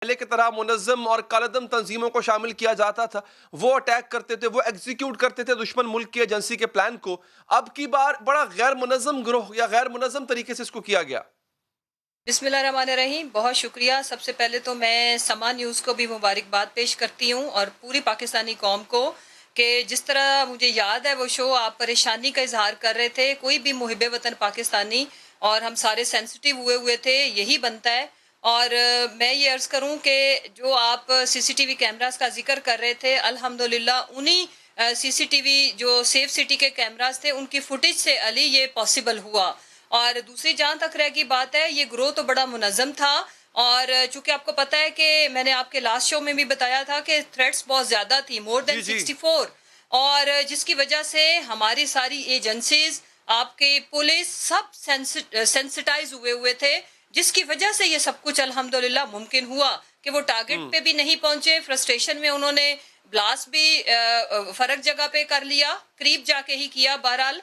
پہلے کی طرح منظم اور کالعدم تنظیموں کو شامل کیا جاتا تھا، وہ اٹیک کرتے تھے، وہ ایگزیکیوٹ کرتے تھے دشمن ملک کی ایجنسی کے پلان کو. اب کی بار بڑا غیر منظم گروہ یا غیر منظم طریقے سے اس کو کیا گیا. بسم اللہ الرحمن الرحیم. بہت شکریہ. سب سے پہلے تو میں سما نیوز کو بھی مبارکباد پیش کرتی ہوں اور پوری پاکستانی قوم کو کہ جس طرح مجھے یاد ہے وہ شو آپ پریشانی کا اظہار کر رہے تھے، کوئی بھی محب وطن پاکستانی اور ہم سارے سینسٹیو ہوئے تھے، یہی بنتا ہے. اور میں یہ عرض کروں کہ جو آپ سی سی ٹی وی کیمراز کا ذکر کر رہے تھے، الحمدللہ انہی سی سی ٹی وی جو سیف سٹی کے کیمراز تھے ان کی فوٹیج سے علی یہ پاسبل ہوا. اور دوسری جہاں تک رہ گئی بات ہے، یہ گروہ تو بڑا منظم تھا اور چونکہ آپ کو پتا ہے کہ میں نے آپ کے لاسٹ شو میں بھی بتایا تھا کہ تھریٹس بہت زیادہ تھی، مور دین جی 64، اور جس کی وجہ سے ہماری ساری ایجنسیز، آپ کی پولیس سب سینسٹائز ہوئے تھے، جس کی وجہ سے یہ سب کچھ الحمدللہ ممکن ہوا کہ وہ ٹارگٹ پہ بھی نہیں پہنچے. فرسٹریشن میں انہوں نے بلاسٹ بھی فرق جگہ پہ کر لیا، قریب جا کے ہی کیا بہرحال.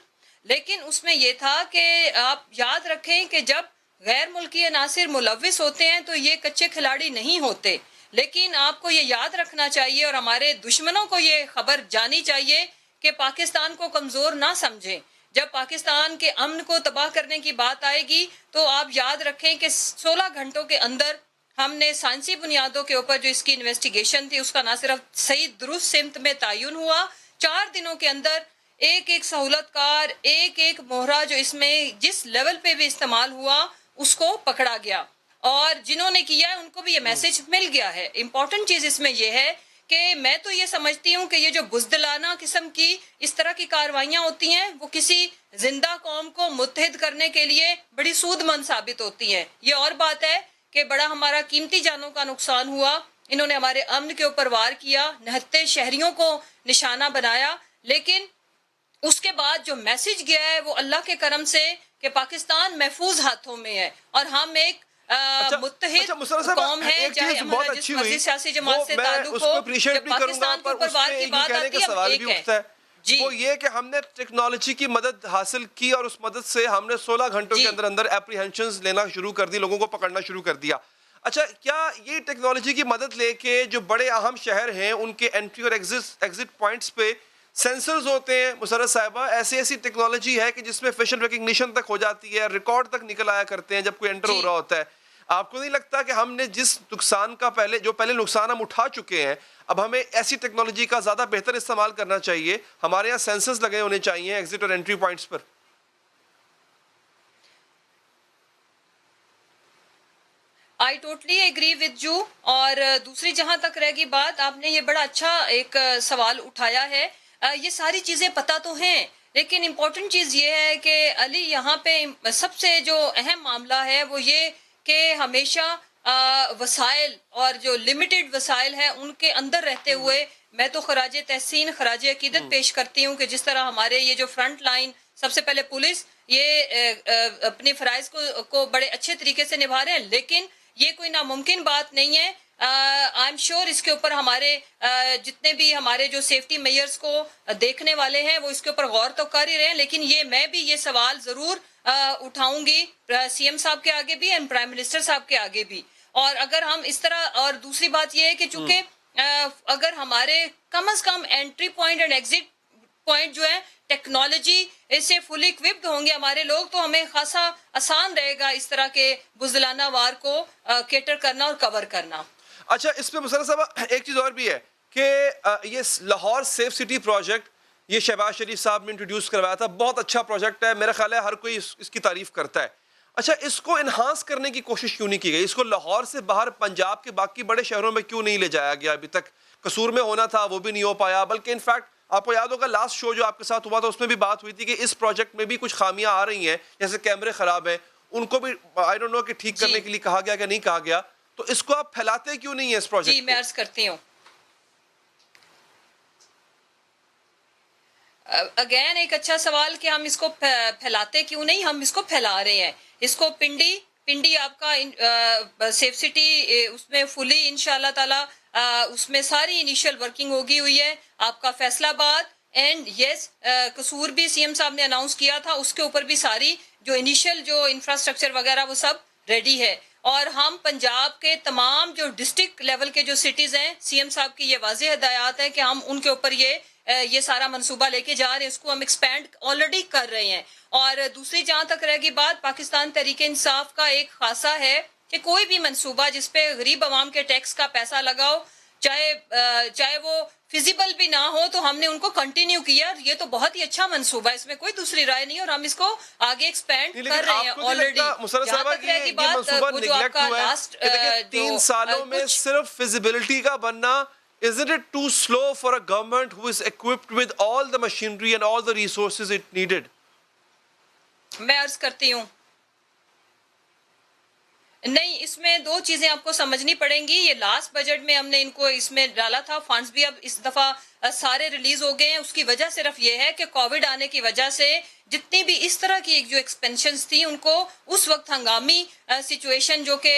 لیکن اس میں یہ تھا کہ آپ یاد رکھیں کہ جب غیر ملکی عناصر ملوث ہوتے ہیں تو یہ کچے کھلاڑی نہیں ہوتے. لیکن آپ کو یہ یاد رکھنا چاہیے اور ہمارے دشمنوں کو یہ خبر جانی چاہیے کہ پاکستان کو کمزور نہ سمجھیں. جب پاکستان کے امن کو تباہ کرنے کی بات آئے گی تو آپ یاد رکھیں کہ 16 گھنٹوں کے اندر ہم نے سائنسی بنیادوں کے اوپر جو اس کی انویسٹیگیشن تھی اس کا نہ صرف صحیح درست سمت میں تعین ہوا، 4 دنوں کے اندر ایک ایک سہولت کار، ایک ایک مہرہ جو اس میں جس لیول پہ بھی استعمال ہوا اس کو پکڑا گیا، اور جنہوں نے کیا ہے ان کو بھی یہ میسج مل گیا ہے. امپورٹنٹ چیز اس میں یہ ہے کہ میں تو یہ سمجھتی ہوں کہ یہ جو بزدلانہ قسم کی اس طرح کی کاروائیاں ہوتی ہیں وہ کسی زندہ قوم کو متحد کرنے کے لیے بڑی سود مند ثابت ہوتی ہیں. یہ اور بات ہے کہ بڑا ہمارا قیمتی جانوں کا نقصان ہوا، انہوں نے ہمارے امن کے اوپر وار کیا، نہتے شہریوں کو نشانہ بنایا، لیکن اس کے بعد جو میسج گیا ہے وہ اللہ کے کرم سے کہ پاکستان محفوظ ہاتھوں میں ہے اور ہم ایک اچھا مسرت متحد صاحب، قوم ہے، ایک چاہے چیز ہمارا بہت جس اچھی مرضی ہوئی، سیاسی وہ جماعت سے میں تعلق اس ہو، کو اپریشیٹ جب بھی کروں گا، پاکستان کے پر اوپر اس وار پہ کی یوں بات کہنے آتی کا ہے اب سوال بھی ایک ہے. اٹھتا ہے، جی وہ یہ کہ ہم نے ٹیکنالوجی کی مدد حاصل کی اور اس مدد سے ہم نے 16 گھنٹوں کے جی اندر اندر اپریہنشنز لینا شروع کر دی، لوگوں کو پکڑنا شروع کر دیا. اچھا، کیا یہ ٹیکنالوجی کی مدد لے کے جو بڑے اہم شہر ہیں ان کے انٹری اور ایگزٹ پوائنٹس پہ سینسرز ہوتے ہیں مسرت صاحبہ، ایسی ٹیکنالوجی ہے کہ جس میں فیشن ریکگنیشن تک ہو جاتی ہے، ریکارڈ تک نکل آیا کرتے ہیں جب کوئی انٹر ہو جی رہا ہوتا ہے. آپ کو نہیں لگتا کہ ہم نے جس نقصان کا پہلے نقصان ہم اٹھا چکے ہیں، اب ہمیں ایسی ٹیکنالوجی کا زیادہ بہتر استعمال کرنا چاہیے؟ ہمارے یہاں سینسرز لگے ہونے چاہیے ایگزٹ اور entry points per. I totally agree with you. اور دوسری جہاں تک رہ گئی بات، آپ نے یہ بڑا اچھا ایک سوال اٹھایا ہے. یہ ساری چیزیں پتہ تو ہیں، لیکن امپورٹنٹ چیز یہ ہے کہ علی یہاں پہ سب سے جو اہم معاملہ ہے وہ یہ کہ ہمیشہ وسائل اور جو لمیٹڈ وسائل ہیں ان کے اندر رہتے ہوئے میں تو خراج تحسین، خراج عقیدت پیش کرتی ہوں کہ جس طرح ہمارے یہ جو فرنٹ لائن، سب سے پہلے پولیس، یہ اپنے فرائض کو بڑے اچھے طریقے سے نبھا رہے ہیں، لیکن یہ کوئی ناممکن بات نہیں ہے. آئی ایم شیور اس کے اوپر ہمارے جتنے بھی ہمارے جو سیفٹی میئرز کو دیکھنے والے ہیں وہ اس کے اوپر غور تو کر ہی رہے ہیں، لیکن یہ میں بھی یہ سوال ضرور اٹھاؤں گی سی ایم صاحب کے آگے بھی اور پرائم منسٹر صاحب کے آگے بھی. اور اگر ہم اس طرح، اور دوسری بات یہ ہے کہ چونکہ اگر ہمارے کم از کم entry point and exit point جو ہے ٹیکنالوجی سے فلی اکوپڈ ہوں گے ہمارے لوگ، تو ہمیں خاصا آسان رہے گا اس طرح کے بزدلانہ وار کو کیٹر کرنا اور کور کرنا. اچھا، اس پہ مسرت صاحبہ ایک چیز اور بھی ہے کہ یہ لاہور سیف سٹی پروجیکٹ، یہ شہباز شریف صاحب نے انٹروڈیوس کروایا تھا، بہت اچھا پروجیکٹ ہے، میرا خیال ہے ہر کوئی اس کی تعریف کرتا ہے. اچھا، اس کو انہانس کرنے کی کوشش کیوں نہیں کی گئی؟ اس کو لاہور سے باہر پنجاب کے باقی بڑے شہروں میں کیوں نہیں لے جایا گیا ابھی تک؟ قصور میں ہونا تھا وہ بھی نہیں ہو پایا، بلکہ انفیکٹ آپ کو یاد ہوگا لاسٹ شو جو آپ کے ساتھ ہوا تھا اس میں بھی بات ہوئی تھی کہ اس پروجیکٹ میں بھی کچھ خامیاں آ رہی ہیں، جیسے کیمرے خراب ہیں، ان کو بھی آئی ڈونٹ نو کہ ٹھیک جی کرنے کے لیے کہا گیا کہ نہیں کہا گیا. تو اس کو آپ پھیلاتے کیوں نہیں ہیں اس جی پروجیکٹ میں کو؟ عرض کرتی ہوں. اگین ایک اچھا سوال کہ ہم اس کو پھیلاتے کیوں نہیں، ہم اس کو پھیلا رہے ہیں. اس کو پنڈی آپ کا سیف سٹی اس میں فلی انشاءاللہ تعالی اس میں ساری انیشل ورکنگ ہوگی ہوئی ہے. آپ کا فیصلہ آباد اینڈ یس قصور بھی سی ایم صاحب نے اناؤنس کیا تھا، اس کے اوپر بھی ساری جو انیشل جو انفراسٹرکچر وغیرہ وہ سب ریڈی ہے. اور ہم پنجاب کے تمام جو ڈسٹرکٹ لیول کے جو سٹیز ہیں, سی ایم صاحب کی یہ واضح ہدایات ہے کہ ہم ان کے اوپر یہ سارا منصوبہ لے کے جا رہے ہیں, اس کو ہم ایکسپینڈ آلریڈی کر رہے ہیں. اور دوسری جہاں تک رہ گئی بات, پاکستان تحریک انصاف کا ایک خاصہ ہے کہ کوئی بھی منصوبہ جس پہ غریب عوام کے ٹیکس کا پیسہ لگاؤ, چاہے وہ فیزیبل بھی نہ ہو, تو ہم نے ان کو کنٹینیو کیا. یہ تو بہت ہی اچھا منصوبہ ہے, اس میں کوئی دوسری رائے نہیں, اور ہم اس کو آگے ایکسپینڈ کر رہے ہیں آلریڈی. مسرت صاحبہ کی یہ منصوبہ نیگلیکٹ ہوا ہے کہ دیکھیں 3 سالوں میں صرف فیزیبلٹی کا بننا, isn't it too slow for a government who is equipped with all the machinery and all the resources it needed? میں عرض کرتی ہوں, نہیں, اس میں 2 چیزیں آپ کو سمجھنی پڑیں گی. یہ لاسٹ بجٹ میں ہم نے ان کو اس میں ڈالا تھا, فنڈز بھی اب اس دفعہ سارے ریلیز ہو گئے ہیں. اس کی وجہ صرف یہ ہے کہ کووڈ آنے کی وجہ سے جتنی بھی اس طرح کی جو ایکسپینشنز تھی ان کو اس وقت ہنگامی سچویشن جو کہ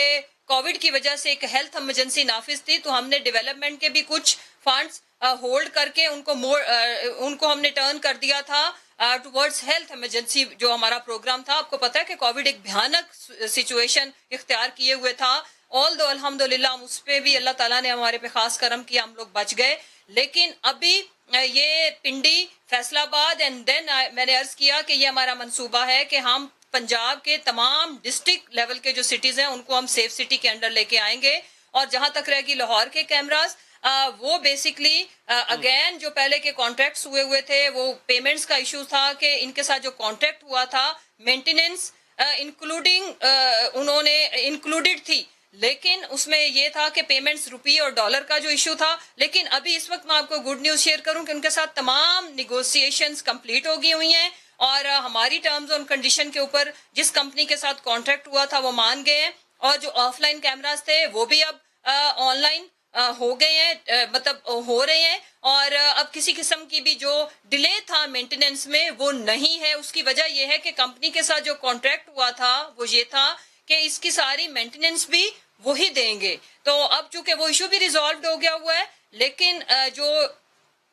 کووڈ کی وجہ سے ایک ہیلتھ ایمرجنسی نافذ تھی, تو ہم نے ڈیولپمنٹ کے بھی کچھ فنڈز ہولڈ کر کے ان کو ہم نے ٹرن کر دیا تھا ٹورڈز ہیلتھ ایمرجنسی جو ہمارا پروگرام تھا. آپ کو پتا ہے کہ کووڈ ایک بھیانک سچویشن اختیار کیے ہوئے تھا, آل دو الحمدللہ اس پہ بھی اللہ تعالیٰ نے ہمارے پہ خاص کرم کیا, ہم لوگ بچ گئے. لیکن ابھی یہ پنڈی, فیصل آباد اینڈ دین میں نے عرض کیا کہ یہ ہمارا منصوبہ ہے کہ ہم پنجاب کے تمام ڈسٹرکٹ لیول کے جو سٹیز ہیں ان کو ہم سیف سٹی کے انڈر لے کے آئیں گے. اور جہاں تک رہے گی لاہور کے کیمراز, وہ بیسکلی اگین جو پہلے کے کانٹریکٹس ہوئے تھے, وہ پیمنٹس کا ایشو تھا کہ ان کے ساتھ جو کانٹریکٹ ہوا تھا مینٹیننس انکلوڈنگ انہوں نے انکلوڈیڈ تھی, لیکن اس میں یہ تھا کہ پیمنٹس روپی اور ڈالر کا جو ایشو تھا. لیکن ابھی اس وقت میں آپ کو گڈ نیوز شیئر کروں کہ ان کے ساتھ تمام نیگوسیشنز کمپلیٹ ہو گئی ہوئی ہیں, اور ہماری ٹرمز اور کنڈیشن کے اوپر جس کمپنی کے ساتھ کانٹریکٹ ہوا تھا وہ مان گئے ہیں. اور جو آف لائن کیمراز تھے وہ بھی اب آن لائن ہو گئے ہیں, مطلب ہو رہے ہیں, اور اب کسی قسم کی بھی جو ڈیلے تھا مینٹیننس میں وہ نہیں ہے. اس کی وجہ یہ ہے کہ کمپنی کے ساتھ جو کانٹریکٹ ہوا تھا وہ یہ تھا کہ اس کی ساری مینٹیننس بھی وہی دیں گے. تو اب چونکہ وہ ایشو بھی ریزالوڈ ہو گیا ہوا ہے, لیکن جو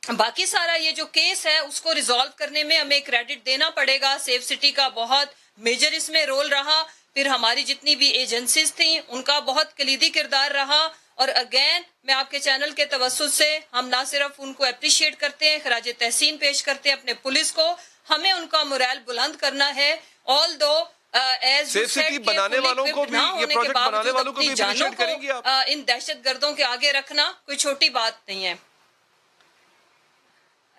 باقی سارا یہ جو کیس ہے اس کو ریزالو کرنے میں ہمیں کریڈٹ دینا پڑے گا. سیف سٹی کا بہت میجر اس میں رول رہا, پھر ہماری جتنی بھی ایجنسیز تھیں ان کا بہت کلیدی کردار رہا. اور اگین میں آپ کے چینل کے توسط سے ہم نہ صرف ان کو اپریشیٹ کرتے ہیں, خراج تحسین پیش کرتے ہیں اپنے پولیس کو, ہمیں ان کا موریل بلند کرنا ہے. آل دو سیف سٹی بنانے والوں کو بھی, یہ پروجیکٹ بنانے والوں کو بھی اپریشیٹ کریں گی آپ؟ ان دہشت گردوں کے آگے رکھنا کوئی چھوٹی بات نہیں ہے.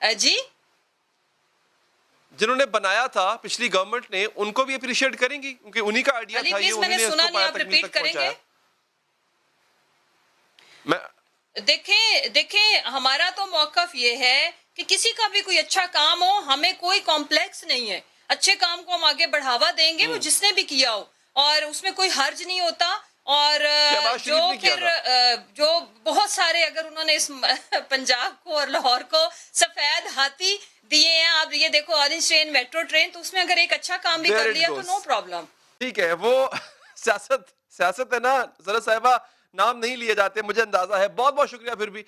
جی, جنہوں نے بنایا تھا پچھلی گورنمنٹ نے, ان کو بھی اپریشیٹ کریں گی کیونکہ انہی کا آئیڈیا تھا یہ, انہی نے اس کو پایا تکمیل تک پہنچایا. دیکھیں ہمارا تو موقف یہ ہے کہ کسی کا بھی کوئی اچھا کام ہو, ہمیں کوئی کمپلیکس نہیں ہے. اچھے کام کو ہم آگے بڑھاوا دیں گے, وہ جس نے بھی کیا ہو, اور اس میں کوئی حرج نہیں ہوتا. اور جو پھر جو بہت سارے اگر انہوں نے اس پنجاب کو اور لاہور کو سفید ہاتھی دیے ہیں, آپ یہ دیکھو آرنج ٹرین, میٹرو ٹرین, تو اس میں اگر ایک اچھا کام بھی کر لیا تو نو پرابلم. ٹھیک ہے, وہ سیاست ہے نا زرا صاحبہ, نام نہیں لیے جاتے, مجھے اندازہ ہے. بہت بہت شکریہ پھر بھی.